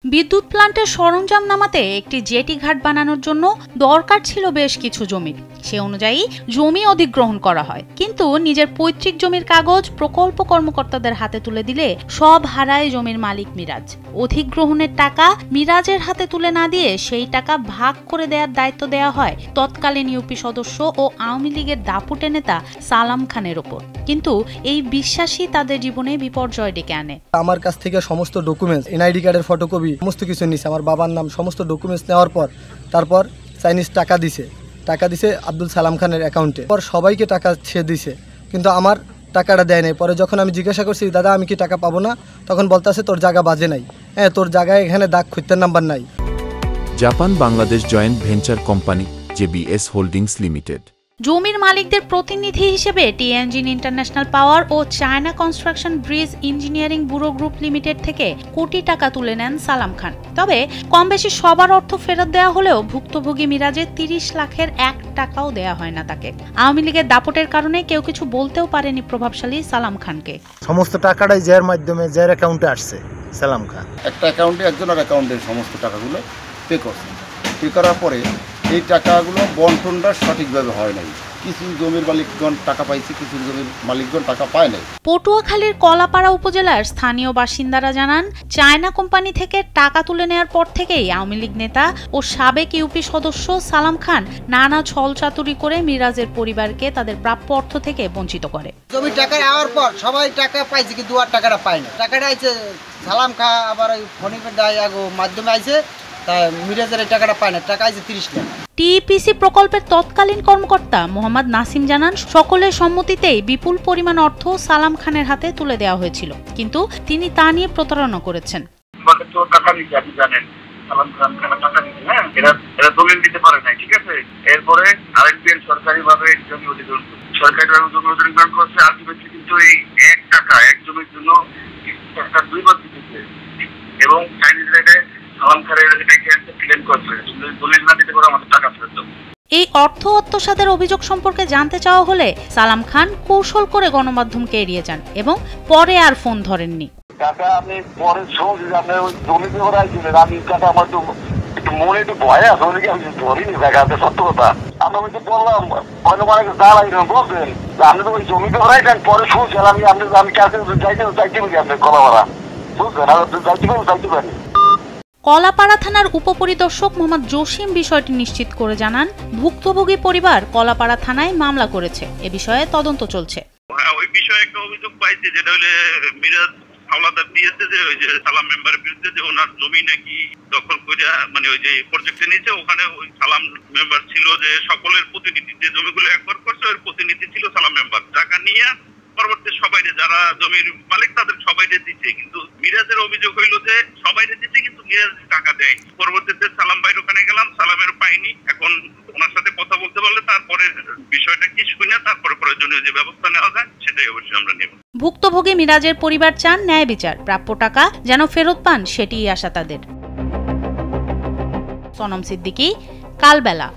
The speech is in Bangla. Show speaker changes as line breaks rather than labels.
বিদ্যুৎ প্লান্টের সরঞ্জাম নামাতে একটি জেটি ঘাট বানানোর জন্য দরকার ছিল বেশ কিছু জমির। সে অনুযায়ী জমি অধিগ্রহণ করা হয়, কিন্তু নিজের পৈতৃক জমির কাগজ প্রকল্প কর্মকর্তাদের হাতে তুলে দিলে সব হারায় জমির মালিক মিরাজ। অধিগ্রহণের টাকা মিরাজের হাতে তুলে না দিয়ে সেই টাকা ভাগ করে দেওয়ার দায়িত্ব দেওয়া হয় তৎকালীন ইউপি সদস্য ও আওয়ামী লীগের দাপুটে নেতা সালাম খানের ওপর। কিন্তু এই বিশ্বাসই তাদের জীবনে বিপর্যয় ডেকে আনে।
আমার কাছ থেকে সমস্ত ডকুমেন্টস, এনআইডি কার্ডের ফটোকপি, সমস্ত কিছু নিছে। আমার বাবার নাম সমস্ত ডকুমেন্টস নেওয়ার পর তারপর চাইনিজ টাকা দিছে আব্দুল সালাম খানের অ্যাকাউন্টে। পর সবাইকে টাকা সে দিছে, কিন্তু আমার টাকাটা দেয় নাই। পরে যখন আমি জিজ্ঞাসা করছি, দাদা আমি কি টাকা পাবো না, তখন বলতেছে তোর জায়গা বাজে নাই। হ্যাঁ, তোর জায়গায় এখানে দাগ খুঁজতের নাম্বার নাই।
Japan Bangladesh joint venture company JBS holdings limited
জমির মালিকদের প্রতিনিধি হিসেবে টিএনজিন ইন্টারন্যাশনাল পাওয়ার ও China construction bridge engineering bureau group limited থেকে কোটি টাকা তুলে নেন সালাম খান। তবে কম বেশি সবার অর্থ ফেরত দেওয়া হলেও ভুক্তভোগী মিরাজের 30 লাখের 1 টাকাও দেওয়া হয় না তাকে। আওয়ামী লীগের দাপটের কারণে কেউ কিছু বলতেও পারেনি প্রভাবশালী সালাম খানকে।
সমস্ত টাকাটাই যার মাধ্যমে যার অ্যাকাউন্টে আসছে সালাম খান
একটা অ্যাকাউন্টে, একজনের অ্যাকাউন্টে সমস্ত টাকাগুলো পে করছে। পে করার পরে এই টাকাগুলো বন্টনটা সঠিকভাবে হয় নাই। কিছু জমির মালিকগণ টাকা পাইছে, কিছু জমির মালিকগণ টাকা পায় নাই।
পটুয়াখালীর কলাপাড়া উপজেলার স্থানীয় বাসিন্দারা জানান, চায়না কোম্পানি থেকে টাকা তুলে নেওয়ার পর থেকেই আওয়ামী লীগ নেতা ও সাবেক ইউপি সদস্য সালাম খান নানা ছলচাতুরি করে মিরাজের পরিবারকে তাদের প্রাপ্য অর্থ থেকে বঞ্চিত করে।
জমি টাকা নেওয়ার পর সবাই টাকা পাইছে, কিন্তু আর টাকাটা পায় না। টাকাটা আইছে সালাম খা, আবার ওই ফোনের মাধ্যমে আইছে, তাই মিরাজের এই টাকাটা পায় না। টাকা আইছে 30 লাখ।
টিপিসি প্রকল্পের তৎকালীন কর্মকর্তা মোহাম্মদ নাসিম জানান, সকলের সম্মতিতেই বিপুল পরিমাণ অর্থ সালাম খানের হাতে তুলে দেওয়া হয়েছিল, কিন্তু তিনি তা নিয়ে প্রতারণা করেছেন।
এরপরে আরেকদিন সরকারিভাবে জমি অধিগ্রহণ করছে। আলটিমেটলি কিন্তু এই 1 টাকা এক জমির জন্য 2 বার দিতেছে এবং চাইনিজ রেটে সালাম খানের ক্লেম করছে দলিল না দিতে পারে আমাদের টাকা ফেরত দেবো।
এই অর্থ আত্মসাতের অভিযোগ সম্পর্কে জানতে চাওয়া হলে সালাম খান কৌশল করে গণমাধ্যমকে এড়িয়ে যান এবং পরে আর ফোন ধরেননি।
টাকা আমি পরে শুনছি যে আপনি ওই জমিতে করাইছিলেন, আমি টাকা আমার তো একটু মনে একটু ভয় আছে, ওদিকে আমি ধরিনি টাকা, সত্য কথা। আমরা ওই যে বললাম মানে দাঁড়াই বলছেন আপনি তো ওই জমিতে করাইছেন, পরে শুনছিলাম আমি কাছে যাইতে আপনি কলা ভাড়া বুঝলেন, আর যাইতে পারি।
কলাপাড়া থানার উপপরিদর্শক মোহাম্মদ জসিম বিষয়টি নিশ্চিত করে জানান, ভুক্তভোগী পরিবার কলাপাড়া থানায় মামলা করেছে। এ বিষয়ে তদন্ত চলছে।
ওই বিষয়ে একটা অভিযোগ পাইছে, যেটা হলে মিরাজ হাওলাদার দিয়েছে যে ওই যে সালাম মেম্বারের বিরুদ্ধে যে ওনার জমি নাকি দখল করে মানে ওই যে প্রজেক্টে নিচে, ওখানে ওই সালাম মেম্বার ছিল যে সকলের প্রতিনিধি, যে জমিগুলো একবার করছে ওর প্রতিনিধি ছিল সালাম মেম্বার। টাকা নিয়ে পরবর্তী সবাই যারা জমির মালিক তাদের সবাই দিচ্ছে, কিন্তু মিরাজের অভিযোগ হইল যে সবাই দিচ্ছে কিন্তু মিরাজ টাকা দেয়। পরবর্তীতে সালাম ভাইয়ের ওখানে গেলাম, সালামের পাইনি। এখন ওনার সাথে কথা বলতে পারলে তারপরে বিষয়টা কি শুনে তারপরে প্রয়োজনীয় যে ব্যবস্থা নেওয়া যায় সেটাই অবশ্যই আমরা নেব।
ভুক্তভোগী মিরাজের পরিবার চান ন্যায় বিচার, প্রাপ্য টাকা যেন ফেরত পান সেটিই আশা তাদের। সনম সিদ্দিকী, কালবেলা।